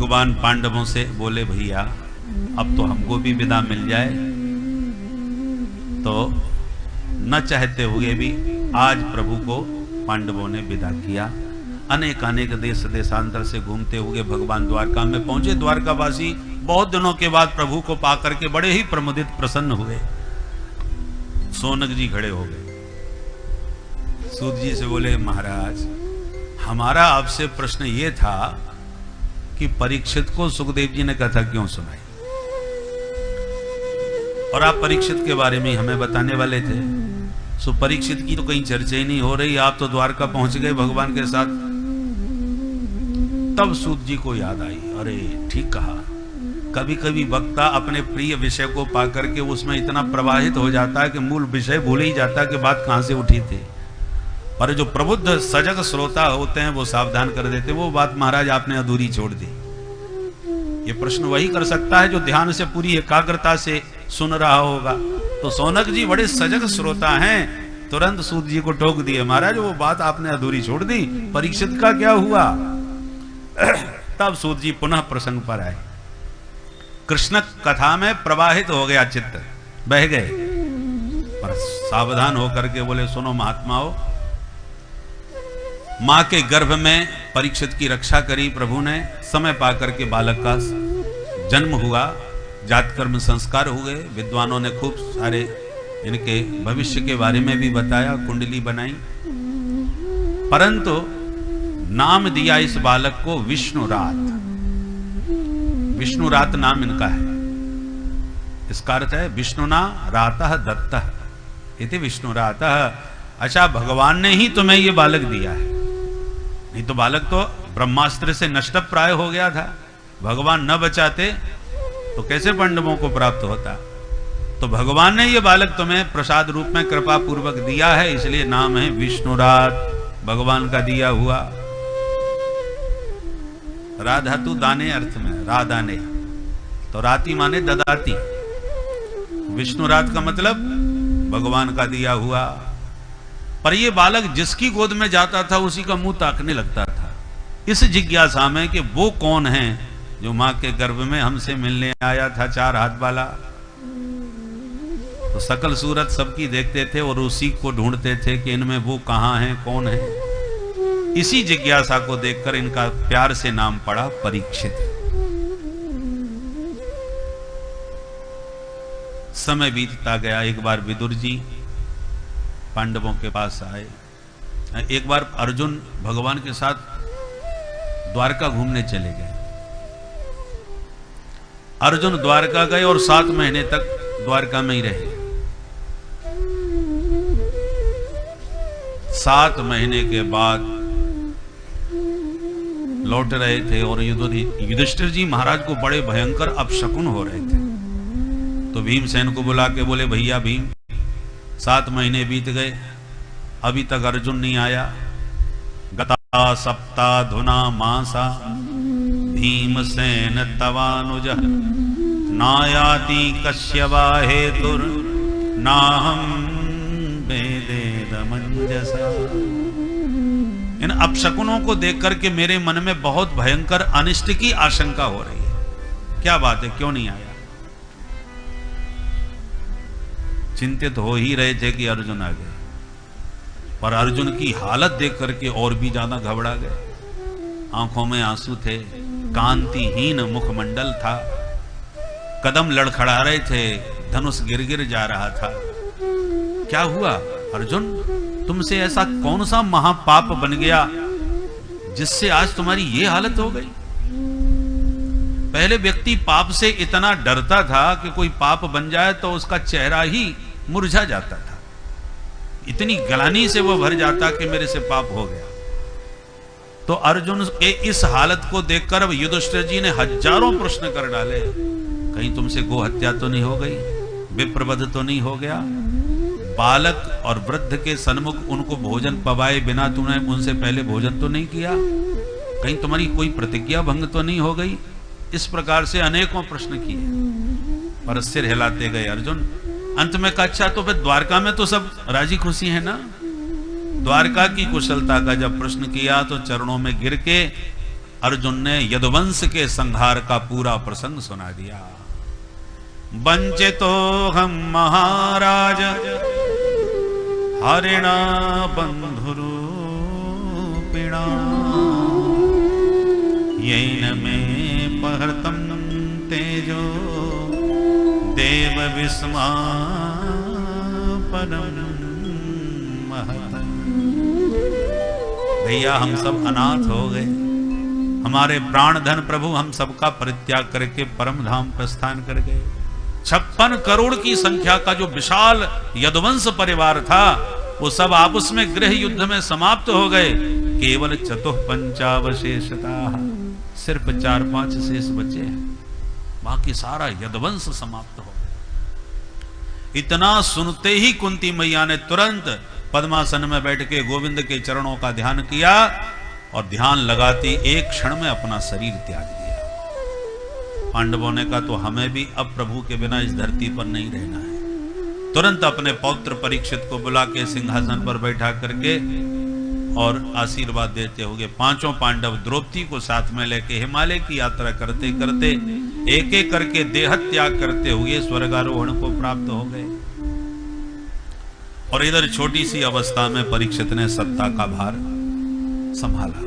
भगवान पांडवों से बोले भैया अब तो हमको भी विदा मिल जाए, तो न चाहते हुए भी आज प्रभु को पांडवों ने विदा किया। अनेक अनेक देश देशांतर से घूमते हुए भगवान द्वारका में पहुंचे। द्वारकावासी बहुत दिनों के बाद प्रभु को पाकर के बड़े ही प्रमुदित प्रसन्न हुए। सोनक जी खड़े हो गए, सूत जी से बोले महाराज हमारा आपसे प्रश्न ये था कि परीक्षित को सुखदेव जी ने कथा क्यों सुनाई, और आप परीक्षित के बारे में हमें बताने वाले थे। सो परीक्षित की तो कहीं चर्चा ही नहीं हो रही, आप तो द्वारका पहुंच गए भगवान के साथ। तब सूत जी को याद आई, अरे ठीक कहा, कभी कभी वक्ता अपने प्रिय विषय को पाकर के उसमें इतना प्रवाहित हो जाता है कि मूल विषय भूल ही जाता है कि बात कहां से उठी थी। पर जो प्रबुद्ध सजग श्रोता होते हैं वो सावधान कर देते, वो बात महाराज आपने अधूरी छोड़ दी। ये प्रश्न वही कर सकता है जो ध्यान से पूरी एकाग्रता से सुन रहा होगा। तो सोनक जी बड़े सजग श्रोता हैं, तुरंत सूत जी को टोक दिए, महाराज वो बात आपने अधूरी छोड़ दी, परीक्षित का क्या हुआ। तब सूत जी पुनः प्रसंग पर आए। कृष्ण कथा में प्रवाहित हो गया चित्त, बह गए, पर सावधान होकर के बोले सुनो महात्माओं, मां के गर्भ में परीक्षित की रक्षा करी प्रभु ने, समय पाकर के बालक का जन्म हुआ, जातकर्म संस्कार हुए, विद्वानों ने खूब सारे इनके भविष्य के बारे में भी बताया, कुंडली बनाई, परंतु नाम दिया इस बालक को विष्णुरात। विष्णुरात नाम इनका है, इसका अर्थ है विष्णुना रातः दत्तः इति विष्णुरातः। अच्छा भगवान ने ही तुम्हें ये बालक दिया है, नहीं तो बालक तो ब्रह्मास्त्र से नष्ट प्राय हो गया था, भगवान न बचाते तो कैसे पांडवों को प्राप्त होता। तो भगवान ने ये बालक तुम्हें प्रसाद रूप में कृपा पूर्वक दिया है, इसलिए नाम है विष्णुरात, भगवान का दिया हुआ। रा धातु दाने अर्थ में, रा दाने, तो राती माने ददाती, विष्णुरात का मतलब भगवान का दिया हुआ। पर ये बालक जिसकी गोद में जाता था उसी का मुंह ताकने लगता था, इस जिज्ञासा में कि वो कौन है जो मां के गर्भ में हमसे मिलने आया था, 4 हाथ वाला। तो सकल सूरत सबकी देखते थे और उसी को ढूंढते थे कि इनमें वो कहां है, कौन है। इसी जिज्ञासा को देखकर इनका प्यार से नाम पड़ा परीक्षित। समय बीतता गया, एक बार विदुर जी पांडवों के पास आए। एक बार अर्जुन भगवान के साथ द्वारका घूमने चले गए। अर्जुन द्वारका गए और 7 महीने तक द्वारका में ही रहे। 7 महीने के बाद लौट रहे थे और युधिष्ठिर जी महाराज को बड़े भयंकर अपशकुन हो रहे थे। तो भीमसेन को बुला के बोले भैया भीम, 7 महीने बीत गए, अभी तक अर्जुन नहीं आया। गता सप्ताधुना मासा भीमसेन तवानुज नायाति कश्यवा हेतुर नाहं वेदेद मंजसा। इन अपशकुनों को देख करके मेरे मन में बहुत भयंकर अनिष्ट की आशंका हो रही है। क्या बात है, क्यों नहीं आया? चिंतित हो ही रहे थे कि अर्जुन आ गए, पर अर्जुन की हालत देख करके और भी ज्यादा घबरा गए। आंखों में आंसू थे, कांतिहीन मुखमंडल था, कदम लड़खड़ा रहे थे, धनुष गिर गिर जा रहा था। क्या हुआ अर्जुन, तुमसे ऐसा कौन सा महापाप बन गया जिससे आज तुम्हारी ये हालत हो गई? पहले व्यक्ति पाप से इतना डरता था कि कोई पाप बन जाए तो उसका चेहरा ही मुरझा जाता था, इतनी गलानी से वह भर जाता कि मेरे से पाप हो गया। तो अर्जुन के इस हालत को देखकर अब युधिष्ठिर जी ने हजारों प्रश्न कर डाले। कहीं तुमसे गो हत्या तो नहीं हो गई, विप्रवध तो नहीं हो गया, बालक और वृद्ध के सन्मुख उनको भोजन पवाए बिना तूने उनसे पहले भोजन तो नहीं किया, कहीं तुम्हारी कोई प्रतिज्ञा भंग तो नहीं हो गई? इस प्रकार से अनेकों प्रश्न किए, पर सिर हिलाते गए अर्जुन। अंत में कहा अच्छा तो फिर द्वारका में तो सब राजी खुशी है ना? द्वारका की कुशलता का जब प्रश्न किया तो चरणों में गिर के अर्जुन ने यदुवंश के संहार का पूरा प्रसंग सुना दिया। वंचितो हम महाराज हरिणा बंधुरूपिणा येन मे पहर्तम तेजो देव विस्मापनम महत्। भैया हम सब अनाथ हो गए, हमारे प्राण धन प्रभु हम सबका परित्याग करके परम धाम प्रस्थान कर गए। 56 करोड़ की संख्या का जो विशाल यदुवंश परिवार था वो सब आपस में गृह युद्ध में समाप्त हो गए। केवल चतुःपंचावशेषता, सिर्फ 4-5 शेष बचे हैं, बाकी सारा यदुवंश समाप्त हो गया। इतना सुनते ही कुंती मैया ने तुरंत पद्मासन में बैठ के गोविंद के चरणों का ध्यान किया और ध्यान लगाती एक क्षण में अपना शरीर त्याग दिया। पांडवों ने कहा तो हमें भी अब प्रभु के बिना इस धरती पर नहीं रहना है। तुरंत अपने पौत्र परीक्षित को बुला के सिंहासन पर बैठा करके और आशीर्वाद देते हुए पांचों पांडव द्रौपदी को साथ में लेके हिमालय की यात्रा करते करते एक एक करके देह त्याग करते हुए स्वर्गारोहण को प्राप्त हो गए। और इधर छोटी सी अवस्था में परीक्षित ने सत्ता का भार संभाला।